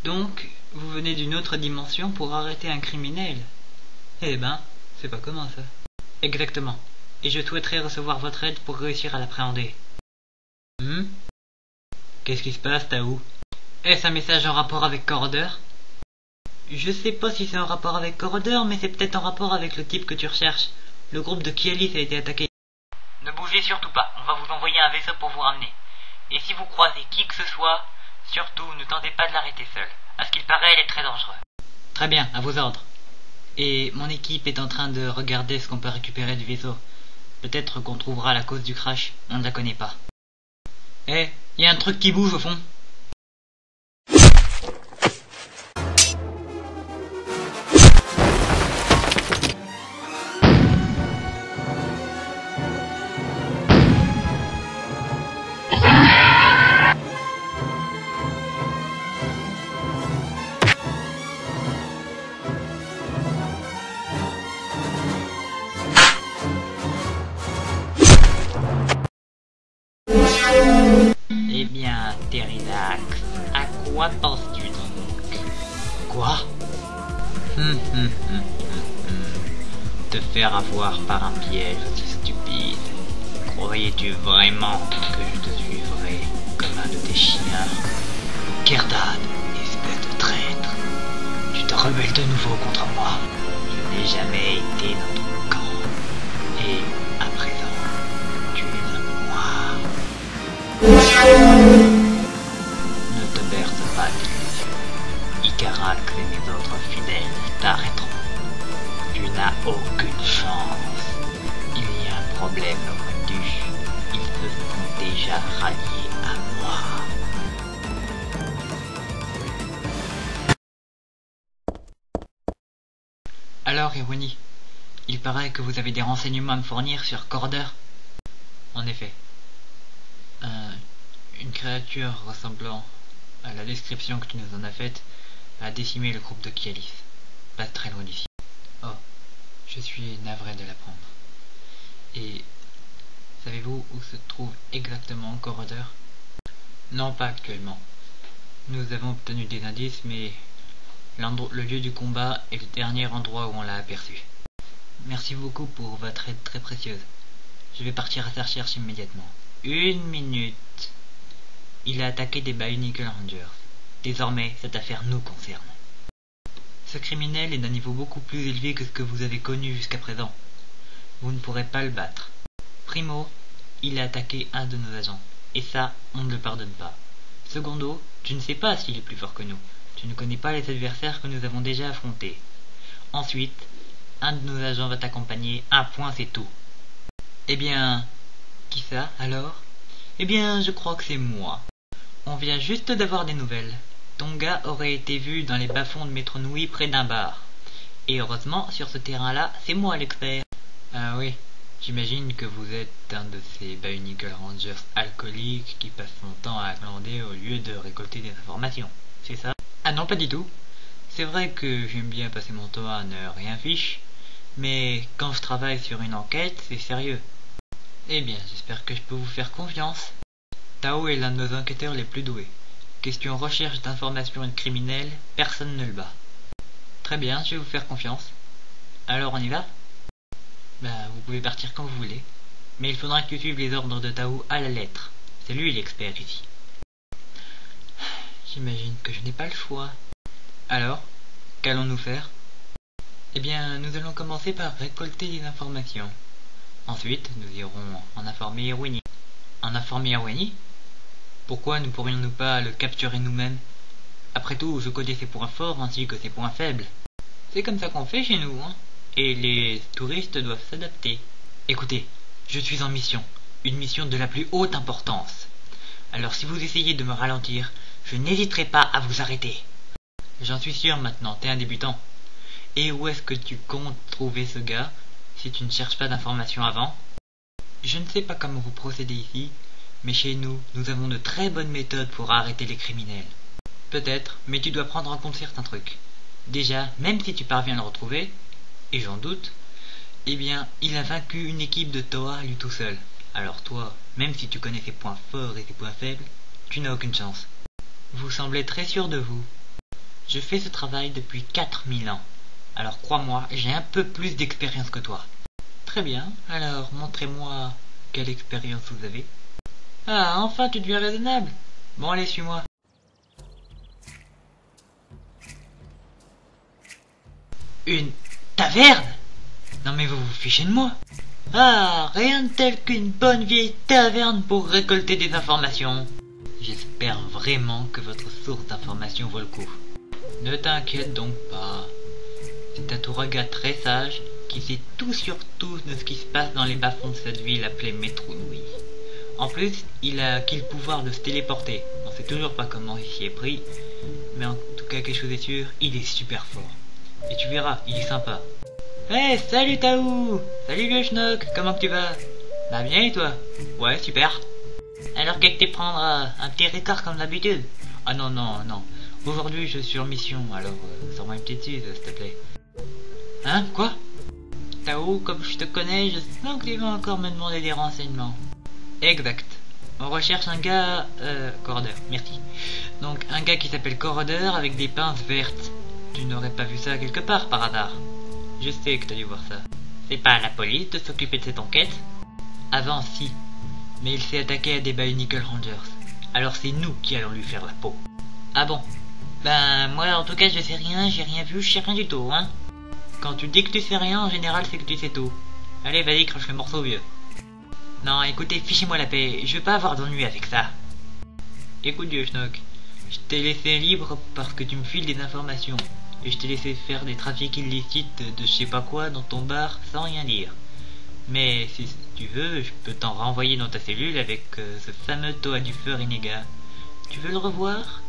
Donc, vous venez d'une autre dimension pour arrêter un criminel? Eh ben, c'est pas commun ça. Exactement. Et je souhaiterais recevoir votre aide pour réussir à l'appréhender. Qu'est-ce qui se passe, Tao? Est-ce un message en rapport avec Corroder? Je sais pas si c'est en rapport avec Corroder, mais c'est peut-être en rapport avec le type que tu recherches. Le groupe de Kialis a été attaqué. Ne bougez surtout pas, on va vous envoyer un vaisseau pour vous ramener. Et si vous croisez qui que ce soit, surtout ne tentez pas de l'arrêter seul. À ce qu'il paraît, il est très dangereux. Très bien, à vos ordres. Et mon équipe est en train de regarder ce qu'on peut récupérer du vaisseau. Peut-être qu'on trouvera la cause du crash, on ne la connaît pas. Eh, y a un truc qui bouge au fond. Eh bien, Terridax, à quoi penses-tu donc? Quoi? Te faire avoir par un piège aussi stupide. Croyais-tu vraiment que je te suivrais comme un de tes chiens? Kerdad, espèce de traître, tu te rebelles de nouveau contre moi. Je n'ai jamais été dans ton camp. Et à présent, tu es à moi. Ne te berce pas d'illusions. Icarax et mes autres fidèles t'arrêteront. Tu n'as aucune chance. Il y a un problème, vois-tu. Ils se sont déjà ralliés à moi. Alors, Irwini, il paraît que vous avez des renseignements à me fournir sur Corroder. En effet. Une créature ressemblant à la description que tu nous en as faite a décimé le groupe de Kialis, pas très loin d'ici. Oh, je suis navré de l'apprendre. Et savez-vous où se trouve exactement Corroder? Non, pas actuellement. Nous avons obtenu des indices, mais le lieu du combat est le dernier endroit où on l'a aperçu. Merci beaucoup pour votre aide très précieuse. Je vais partir à sa recherche immédiatement. 1 minute. Il a attaqué des Bionicle Rangers. Désormais, cette affaire nous concerne. Ce criminel est d'un niveau beaucoup plus élevé que ce que vous avez connu jusqu'à présent. Vous ne pourrez pas le battre. Primo, il a attaqué un de nos agents. Et ça, on ne le pardonne pas. Secondo, tu ne sais pas s'il est plus fort que nous. Tu ne connais pas les adversaires que nous avons déjà affrontés. Ensuite, un de nos agents va t'accompagner. Un point, c'est tout. Eh bien, qui ça, alors? Eh bien, je crois que c'est moi. On vient juste d'avoir des nouvelles. Ton gars aurait été vu dans les bas-fonds de Metronui près d'un bar. Et heureusement, sur ce terrain-là, c'est moi l'expert. Ah oui, j'imagine que vous êtes un de ces Bionicle Rangers alcooliques qui passent son temps à glander au lieu de récolter des informations. C'est ça? Ah non, pas du tout. C'est vrai que j'aime bien passer mon temps à ne rien fiche, mais quand je travaille sur une enquête, c'est sérieux. Eh bien, j'espère que je peux vous faire confiance. Tao est l'un de nos enquêteurs les plus doués. Question recherche d'informations et de criminels, personne ne le bat. Très bien, je vais vous faire confiance. Alors on y va? Vous pouvez partir quand vous voulez. Mais il faudra que tu suives les ordres de Tao à la lettre. C'est lui l'expert ici. J'imagine que je n'ai pas le choix. Alors, qu'allons-nous faire? Eh bien, nous allons commencer par récolter des informations. Ensuite, nous irons en informer Irwini. En informer Irwini? Pourquoi ne pourrions-nous pas le capturer nous-mêmes? Après tout, je connais ses points forts ainsi que ses points faibles. C'est comme ça qu'on fait chez nous, hein. Et les touristes doivent s'adapter. Écoutez, je suis en mission. Une mission de la plus haute importance. Alors si vous essayez de me ralentir, je n'hésiterai pas à vous arrêter. J'en suis sûr maintenant, t'es un débutant. Et où est-ce que tu comptes trouver ce gars, si tu ne cherches pas d'informations avant? Je ne sais pas comment vous procédez ici, mais chez nous, nous avons de très bonnes méthodes pour arrêter les criminels. Peut-être, mais tu dois prendre en compte certains trucs. Déjà, même si tu parviens à le retrouver, et j'en doute, eh bien, il a vaincu une équipe de Toa lui tout seul. Alors toi, même si tu connais ses points forts et ses points faibles, tu n'as aucune chance. Vous semblez très sûr de vous. Je fais ce travail depuis 4000 ans. Alors crois-moi, j'ai un peu plus d'expérience que toi. Très bien, alors montrez-moi quelle expérience vous avez. Ah, enfin tu deviens raisonnable. Bon, allez, suis-moi. Une taverne? Non mais vous vous fichez de moi. Ah, rien de tel qu'une bonne vieille taverne pour récolter des informations. J'espère vraiment que votre source d'information vaut le coup. Ne t'inquiète donc pas. C'est un touraga très sage qui sait tout sur tout de ce qui se passe dans les bas-fonds de cette ville appelée Metronouille. En plus, il a acquis le pouvoir de se téléporter. On sait toujours pas comment il s'y est pris, mais en tout cas quelque chose est sûr, il est super fort. Et tu verras, il est sympa. Hey, salut Taou! Salut le schnock, comment tu vas? Bah bien et toi? Ouais, super. Alors qu'est-ce que tu prendre un petit record comme d'habitude? Ah non, non, non. Aujourd'hui je suis en mission, alors sors-moi une petite suze, s'il te plaît. Hein? Quoi? Tao, comme je te connais, je sens que tu vas encore me demander des renseignements. Exact. On recherche un gars... corrodeur, merci. Donc un gars qui s'appelle Corrodeur avec des pinces vertes. Tu n'aurais pas vu ça quelque part par hasard? Je sais que t'as dû voir ça. C'est pas à la police de s'occuper de cette enquête? Avant, si. Mais il s'est attaqué à des Bionicle Rangers. Alors c'est nous qui allons lui faire la peau. Ah bon? Ben, moi en tout cas je sais rien, j'ai rien vu, je sais rien du tout, hein. Quand tu dis que tu sais rien, en général c'est que tu sais tout. Allez, vas-y, crache le morceau, vieux. Non, écoutez, fichez-moi la paix, je veux pas avoir d'ennui avec ça. Écoute, vieux schnock, je t'ai laissé libre parce que tu me files des informations. Et je t'ai laissé faire des trafics illicites de je sais pas quoi dans ton bar sans rien dire. Mais si tu veux, je peux t'en renvoyer dans ta cellule avec ce fameux Toa du feu renégat. Tu veux le revoir?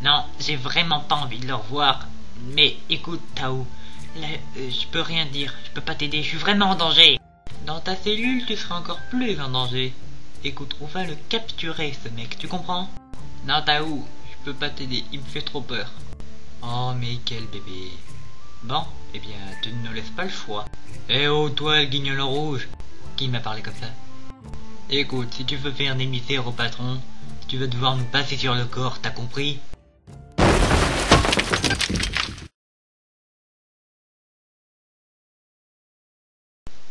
Non, j'ai vraiment pas envie de le revoir. Mais écoute, Tao, là, je peux rien dire, je peux pas t'aider, je suis vraiment en danger. Dans ta cellule, tu seras encore plus en danger. Écoute, on va le capturer, ce mec, tu comprends? Non, Tao, je peux pas t'aider, il me fait trop peur. Oh, mais quel bébé. Bon, eh bien, tu ne nous laisses pas le choix. Eh oh, toi, le guignolant rouge. Qui m'a parlé comme ça? Écoute, si tu veux faire des misères au patron, tu vas devoir nous passer sur le corps, t'as compris?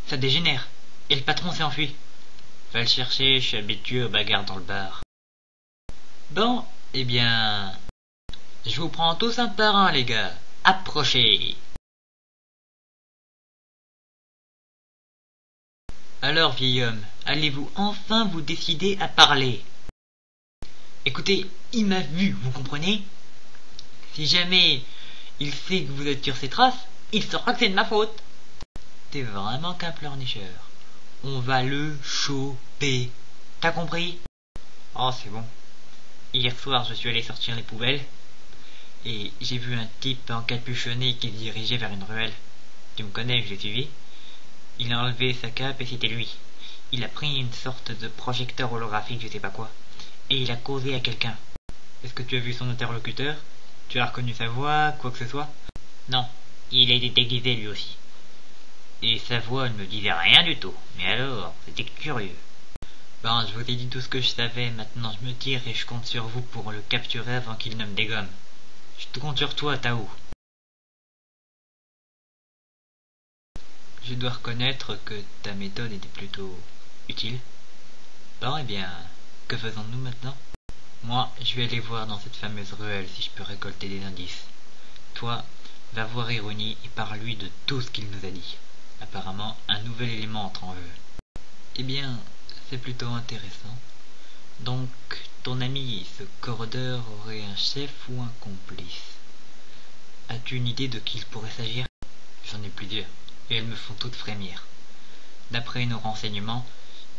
Ça dégénère. Et le patron s'est enfui. Va le chercher, je suis habitué aux bagarres dans le bar. Bon, eh bien... Je vous prends tous un par un, les gars. Approchez. Alors, vieil homme, allez-vous enfin vous décider à parler? Écoutez, il m'a vu, vous comprenez? Si jamais il sait que vous êtes sur ses traces, il saura que c'est de ma faute. T'es vraiment qu'un pleurnicheur. On va le choper. T'as compris? Oh, c'est bon. Hier soir, je suis allé sortir les poubelles. Et j'ai vu un type encapuchonné qui se dirigeait vers une ruelle. Tu me connais, je l'ai suivi. Il a enlevé sa cape et c'était lui. Il a pris une sorte de projecteur holographique, je sais pas quoi. Et il a causé à quelqu'un. Est-ce que tu as vu son interlocuteur? Tu as reconnu sa voix, quoi que ce soit? Non, il a été déguisé lui aussi. Et sa voix ne me disait rien du tout. Mais alors, c'était curieux. Bon, je vous ai dit tout ce que je savais, maintenant je me tire et je compte sur vous pour le capturer avant qu'il ne me dégomme. Je te compte sur toi, Tao. Je dois reconnaître que ta méthode était plutôt utile. Bon, eh bien, que faisons-nous maintenant? Moi, je vais aller voir dans cette fameuse ruelle si je peux récolter des indices. Toi, va voir Irony et parle-lui de tout ce qu'il nous a dit. Apparemment, un nouvel élément entre en jeu. Eh bien, c'est plutôt intéressant. Donc, ton ami, ce corrodeur, aurait un chef ou un complice? As-tu une idée de qui il pourrait s'agir? J'en ai plusieurs, et elles me font toutes frémir. D'après nos renseignements,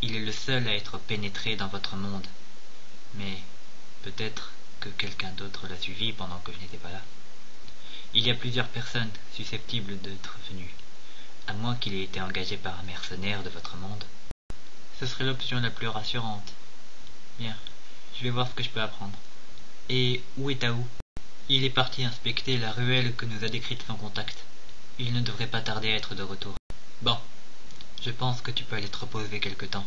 il est le seul à être pénétré dans votre monde. Mais peut-être que quelqu'un d'autre l'a suivi pendant que je n'étais pas là. Il y a plusieurs personnes susceptibles d'être venues, à moins qu'il ait été engagé par un mercenaire de votre monde. Ce serait l'option la plus rassurante. Bien, je vais voir ce que je peux apprendre. Et où est Tao? Il est parti inspecter la ruelle que nous a décrite son contact. Il ne devrait pas tarder à être de retour. Bon, je pense que tu peux aller te reposer quelque temps.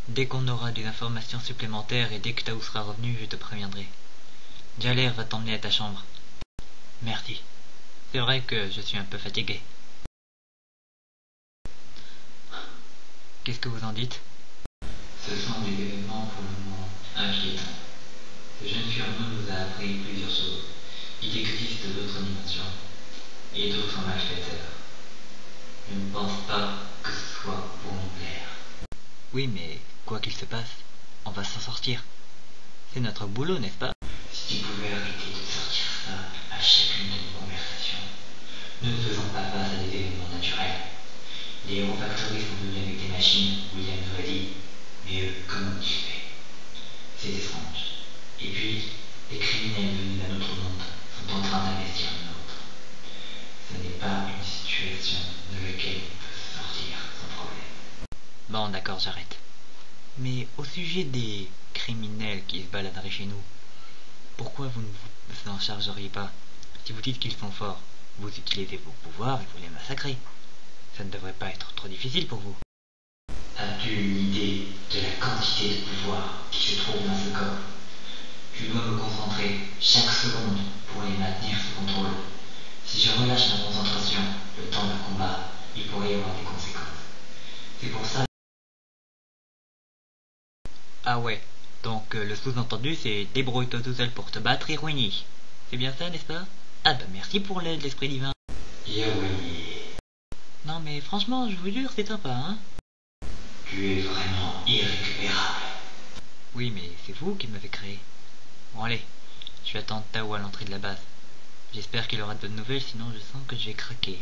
Dès qu'on aura des informations supplémentaires et dès que Tao sera revenu, je te préviendrai. Jaler va t'emmener à ta chambre. Merci. C'est vrai que je suis un peu fatigué. Qu'est-ce que vous en dites? Ce sont des événements pour le moment inquiétants. Ce jeune Furneaux nous a appris plusieurs choses. Il existe d'autres dimensions et d'autres malfaiteurs. Je ne pense pas que ce soit pour nous plaire. Oui, mais quoi qu'il se passe, on va s'en sortir. C'est notre boulot, n'est-ce pas? Si tu pouvais arrêter de sortir ça à chacune de nos conversations. Nous ne faisons pas face à des événements naturels. Les Hero Factory sont venus avec des machines, William nous l'a dit. Mais eux, comment ont-ils fait? C'est étrange. Et puis, les criminels venus d'un autre monde sont en train d'investir le nôtre. Ce n'est pas une situation de laquelle on peut se sortir sans problème. Bon, d'accord, j'arrête. Mais au sujet des criminels qui se baladeraient chez nous, pourquoi vous ne vous en chargeriez pas? Si vous dites qu'ils sont forts, vous utilisez vos pouvoirs et vous les massacrez. Ça ne devrait pas être trop difficile pour vous. As-tu une idée de la quantité de pouvoir qui se trouve dans ce corps? Je dois me concentrer chaque seconde pour les maintenir sous contrôle. Si je relâche ma concentration le temps d'un combat, il pourrait y avoir des conséquences. C'est pour ça... Ah ouais, donc le sous-entendu c'est débrouille-toi tout seul pour te battre et ruiner. C'est bien ça, n'est-ce pas? Ah bah merci pour l'aide, l'esprit divin. Oui. Non mais franchement, je vous jure, c'est sympa, hein? Tu es vraiment irrécupérable. Oui, mais c'est vous qui m'avez créé. Bon allez, je vais attendre Tao à l'entrée de la base. J'espère qu'il aura de bonnes nouvelles, sinon je sens que je vais craquer.